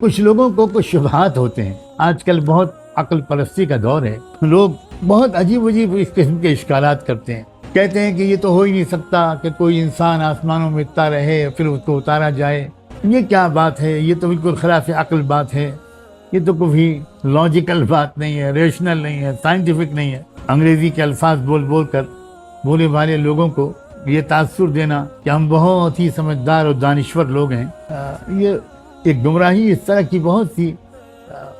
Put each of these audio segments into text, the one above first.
کچھ لوگوں کو کچھ شبہات ہوتے ہیں. آج کل بہت عقل پرستی کا دور ہے. لوگ بہت عجیب اس قسم کے اشکالات کرتے ہیں. کہتے ہیں کہ یہ تو ہو ہی نہیں سکتا کہ کوئی انسان آسمانوں میں اڑتا رہے پھر اس کو اتارا جائے. یہ کیا بات ہے؟ یہ تو بالکل خلاف عقل بات ہے. یہ تو کبھی لاجیکل بات نہیں ہے، ریشنل نہیں ہے، سائنٹیفک نہیں ہے. انگریزی کے الفاظ بول کر بولے والے لوگوں کو یہ تاثر دینا کہ ہم بہت ہی سمجھدار اور دانشور لوگ ہیں، یہ ایک گمراہی اس طرح کی بہت سی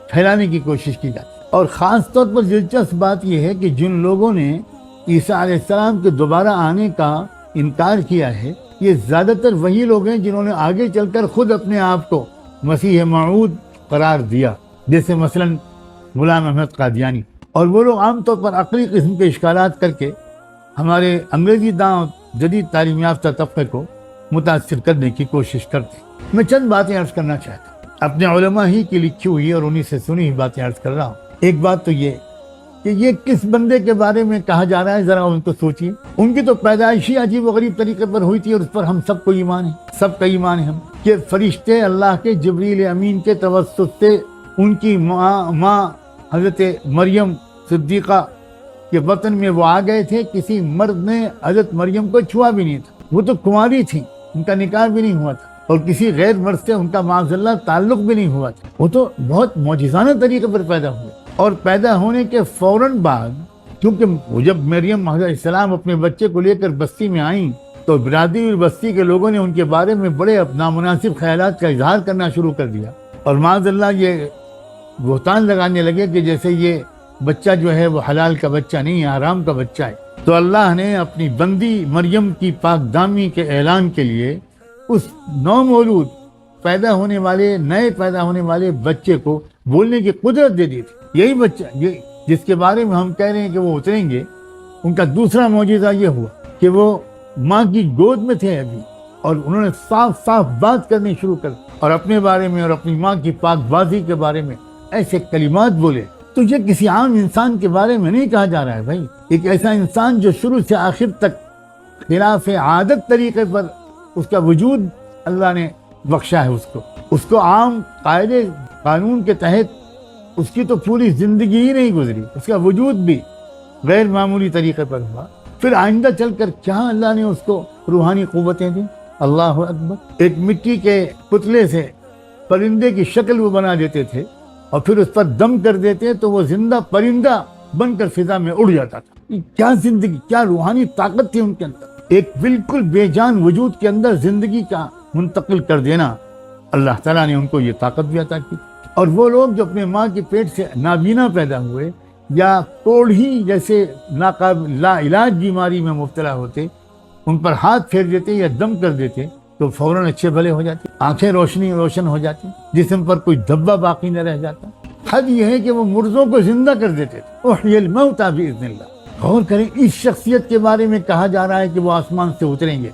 پھیلانے کی کوشش کی جاتی ہے. اور خاص طور پر دلچسپ بات یہ ہے کہ جن لوگوں نے عیسیٰ علیہ السلام کے دوبارہ آنے کا انکار کیا ہے، یہ زیادہ تر وہی لوگ ہیں جنہوں نے آگے چل کر خود اپنے آپ کو مسیح موعود قرار دیا، جیسے مثلا غلام احمد قادیانی. اور وہ لوگ عام طور پر عقلی قسم کے اشکالات کر کے ہمارے انگریزی داں جدید تعلیم یافتہ طبقے کو متاثر کرنے کی کوشش کرتے ہیں. میں چند باتیں عرض کرنا چاہتا ہوں، اپنے علماء ہی کی لکھی ہوئی اور انہی سے سنی ہوئی باتیں عرض کر رہا ہوں. ایک بات تو یہ کہ یہ کس بندے کے بارے میں کہا جا رہا ہے، ذرا ان کو سوچیے. ان کی تو پیدائشی عجیب و غریب طریقے پر ہوئی تھی اور اس پر ہم سب کو ایمان ہے، سب کا ایمان ہے ہم کہ فرشتے اللہ کے جبریل امین کے توسط سے ان کی ماں حضرت مریم صدیقہ کے وطن میں وہ آ گئے تھے. کسی مرد نے حضرت مریم کو چھوا بھی نہیں تھا، وہ تو کنواری تھی، ان کا نکاح بھی نہیں ہوا تھا، اور کسی غیر مرد سے ان کا معاذ اللہ تعلق بھی نہیں ہوا تھا. وہ تو بہت معجزانہ طریقے پر پیدا ہوئے. اور پیدا ہونے کے فوراً بعد کیونکہ جب مریم علیہ السلام اپنے بچے کو لے کر بستی میں آئیں تو برادری اور بستی کے لوگوں نے ان کے بارے میں بڑے نامناسب خیالات کا اظہار کرنا شروع کر دیا، اور معاذ اللہ یہ بہتان لگانے لگے کہ جیسے یہ بچہ جو ہے وہ حلال کا بچہ نہیں ہے، حرام کا بچہ ہے. تو اللہ نے اپنی بندی مریم کی پاک دامی کے اعلان کے لیے اس نومولود نئے پیدا ہونے والے بچے کو بولنے کی قدرت دے دی تھی. یہی بچہ جس کے بارے میں ہم کہہ رہے ہیں کہ وہ اتریں گے، ان کا دوسرا معجزہ یہ ہوا کہ وہ ماں کی گود میں تھے ابھی، اور انہوں نے صاف صاف بات کرنی شروع کر اور اپنے بارے میں اور اپنی ماں کی پاک بازی کے بارے میں ایسے کلمات بولے. تو یہ کسی عام انسان کے بارے میں نہیں کہا جا رہا ہے بھائی. ایک ایسا انسان جو شروع سے آخر تک خلاف عادت طریقے پر اس کا وجود اللہ نے بخشا ہے، اس کو عام قاعدے قانون کے تحت اس کی تو پوری زندگی ہی نہیں گزری، اس کا وجود بھی غیر معمولی طریقے پر ہوا. پھر آئندہ چل کر کیا اللہ نے اس کو روحانی قوتیں دی. اللہ اکبر. ایک مٹی کے پتلے سے پرندے کی شکل وہ بنا دیتے تھے اور پھر اس پر دم کر دیتے تو وہ زندہ پرندہ بن کر فضا میں اڑ جاتا تھا. کیا زندگی، کیا روحانی طاقت تھی ان کے اندر. ایک بالکل بے جان وجود کے اندر زندگی کا منتقل کر دینا، اللہ تعالیٰ نے ان کو یہ طاقت بھی عطا کی. اور وہ لوگ جو اپنے ماں کے پیٹ سے نابینا پیدا ہوئے یا کوڑھی جیسے لا علاج بیماری میں مبتلا ہوتے، ان پر ہاتھ پھیر دیتے یا دم کر دیتے تو فوراً اچھے بھلے ہو جاتے، آنکھیں روشن ہو جاتی، جسم پر کوئی دھبا باقی نہ رہ جاتا. حد یہ ہے کہ وہ مردوں کو زندہ کر دیتے تھے. احیی الموتى باذن اللہ. غور کریں، اس شخصیت کے بارے میں کہا جا رہا ہے کہ وہ آسمان سے اتریں گے.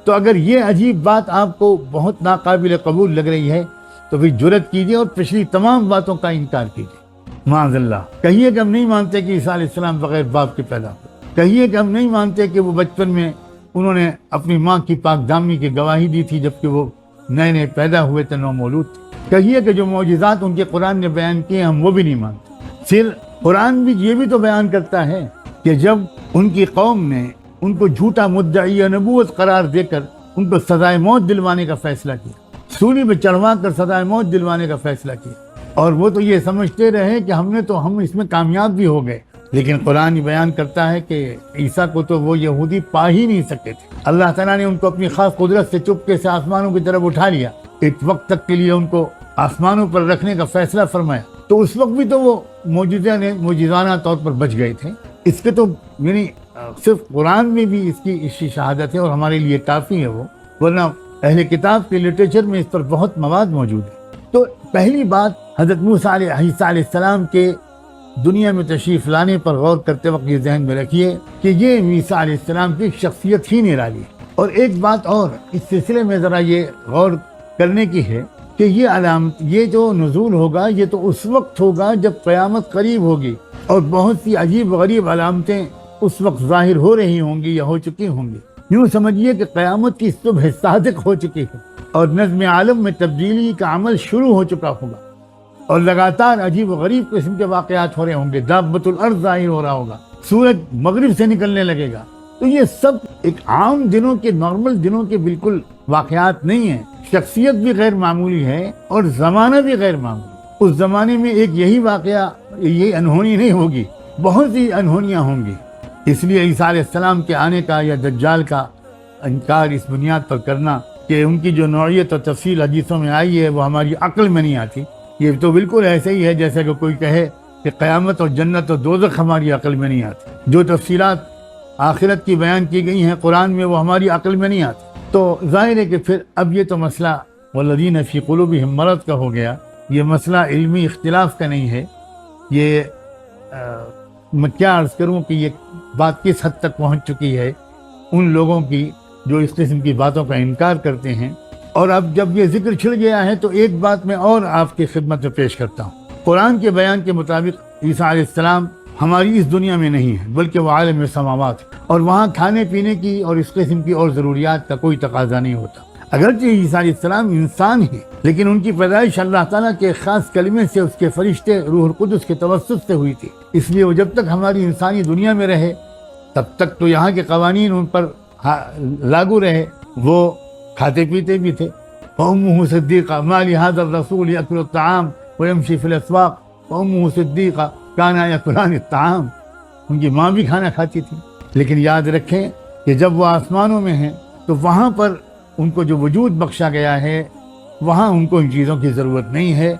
تو اگر یہ عجیب بات آپ کو بہت ناقابل قبول لگ رہی ہے تو پھر جرأت کیجیے اور پچھلی تمام باتوں کا انکار کیجیے. معاذ اللہ. کہیے کہ ہم نہیں مانتے کہ عیسیٰ علیہ السلام بغیر باپ کے پیدا ہوئے. کہیے کہ ہم نہیں مانتے کہ وہ بچپن میں انہوں نے اپنی ماں کی پاک دامی کی گواہی دی تھی جبکہ وہ نئے پیدا ہوئے تھے، نومولود تھے. کہیے کہ جو معجزات ان کے قرآن نے بیان کیے ہم وہ بھی نہیں مانتے. پھر قرآن بھی یہ بھی تو بیان کرتا ہے کہ جب ان کی قوم نے ان کو جھوٹا مدعی نبوت قرار دے کر ان کو سزائے موت دلوانے کا فیصلہ کیا، سولی میں چڑھوا کر سزائے موت دلوانے کا فیصلہ کیا، اور وہ تو یہ سمجھتے رہے کہ ہم اس میں کامیاب بھی ہو گئے. لیکن قرآن بیان کرتا ہے کہ عیسیٰ کو تو وہ یہودی پا ہی نہیں سکتے تھے. اللہ تعالیٰ نے ان کو اپنی خاص قدرت سے چپکے سے آسمانوں کی طرف اٹھا لیا، ایک وقت تک کے لیے ان کو آسمانوں پر رکھنے کا فیصلہ فرمایا. تو اس وقت بھی تو وہ معجزانہ طور پر بچ گئے تھے. اس کے تو یعنی صرف قرآن میں بھی اس کی شہادت ہے اور ہمارے لیے کافی ہے وہ، ورنہ اہل کتاب کے لٹریچر میں اس پر بہت مواد موجود ہے. تو پہلی بات، حضرت موسیٰ عیسیٰ علیہ السلام کے دنیا میں تشریف لانے پر غور کرتے وقت یہ ذہن میں رکھیے کہ یہ عیسیٰ علیہ السلام کی شخصیت ہی نرالی ہے. اور ایک بات اور اس سلسلے میں ذرا یہ غور کرنے کی ہے کہ یہ علامت، یہ جو نزول ہوگا یہ تو اس وقت ہوگا جب قیامت قریب ہوگی اور بہت سی عجیب غریب علامتیں اس وقت ظاہر ہو رہی ہوں گی یا ہو چکی ہوں گی. یوں سمجھیے کہ قیامت کی صبح صادق ہو چکی ہے اور نظم عالم میں تبدیلی کا عمل شروع ہو چکا ہوگا، اور لگاتار عجیب و غریب قسم کے واقعات ہو رہے ہوں گے، دابۃ الارض ظاہر ہو رہا ہوگا، سورج مغرب سے نکلنے لگے گا۔ تو یہ سب ایک عام دنوں کے، نارمل دنوں کے بالکل واقعات نہیں ہیں۔ شخصیت بھی غیر معمولی ہے اور زمانہ بھی غیر معمولی۔ اس زمانے میں ایک یہی واقعہ، یہ انہونی نہیں ہوگی، بہت سی انہونیاں ہوں گی۔ اس لیے عیسیٰ علیہ السلام کے آنے کا یا دجال کا انکار اس بنیاد پر کرنا کہ ان کی جو نوعیت اور تفصیل حدیثوں میں آئی ہے وہ ہماری عقل میں نہیں آتی، یہ تو بالکل ایسے ہی ہے جیسے کہ کوئی کہے کہ قیامت اور جنت اور دوزخ ہماری عقل میں نہیں آتی۔ جو تفصیلات آخرت کی بیان کی گئی ہیں قرآن میں وہ ہماری عقل میں نہیں آتی۔ تو ظاہر ہے کہ پھر اب یہ تو مسئلہ والذین فی قلوبہم مرض کا ہو گیا، یہ مسئلہ علمی اختلاف کا نہیں ہے۔ یہ میں کیا عرض کروں کہ یہ بات کس حد تک پہنچ چکی ہے ان لوگوں کی جو اس قسم کی باتوں کا انکار کرتے ہیں۔ اور اب جب یہ ذکر چھڑ گیا ہے تو ایک بات میں اور آپ کی خدمت میں پیش کرتا ہوں۔ قرآن کے بیان کے مطابق عیسیٰ علیہ السلام ہماری اس دنیا میں نہیں ہے بلکہ وہ عالم سماوات ہے، اور وہاں کھانے پینے کی اور اس قسم کی اور ضروریات کا کوئی تقاضا نہیں ہوتا۔ اگرچہ عیسیٰ علیہ السلام انسان ہیں لیکن ان کی پیدائش اللہ تعالیٰ کے خاص کلمے سے اس کے فرشتے روح القدس کے توسط سے ہوئی تھی، اس لیے وہ جب تک ہماری انسانی دنیا میں رہے تب تک تو یہاں کے قوانین ان پر لاگو رہے، وہ کھاتے پیتے بھی تھے۔ وَأُمُّهُ صِدِّيقَةٌ مَا لِهَذَا الرَّسُولِ يَأْكُلُ الطَّعَامَ وَيَمْشِي فِي الْأَسْوَاقِ وَأُمُّهُ صِدِّيقَةٌ كَانَا يَأْكُلَانِ الطَّعَامَ۔ ان کی ماں بھی کھانا کھاتی تھی، لیکن یاد رکھیں کہ جب وہ آسمانوں میں ہیں تو وہاں پر ان کو جو وجود بخشا گیا ہے وہاں ان کو ان چیزوں کی ضرورت نہیں ہے۔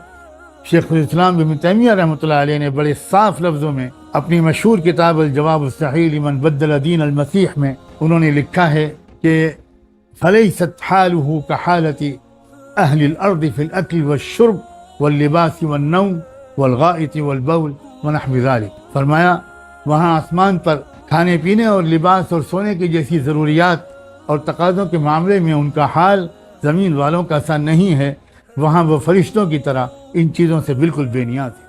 شیخ الاسلام ابن تیمیہ رحمۃ اللہ علیہ نے بڑے صاف لفظوں میں اپنی مشہور کتاب الجواب الصحیح لمن بدل دین المسیح میں انہوں نے لکھا ہے کہ فلیست حالہ کحالت اہل الارض فی الاکل والشرب واللباس والنوم والغائط والبول ونحو ذلک۔ فرمایا وہاں آسمان پر کھانے پینے اور لباس اور سونے کی جیسی ضروریات اور تقاضوں کے معاملے میں ان کا حال زمین والوں کا سا نہیں ہے، وہاں وہ فرشتوں کی طرح ان چیزوں سے بالکل بے نیاز ہے۔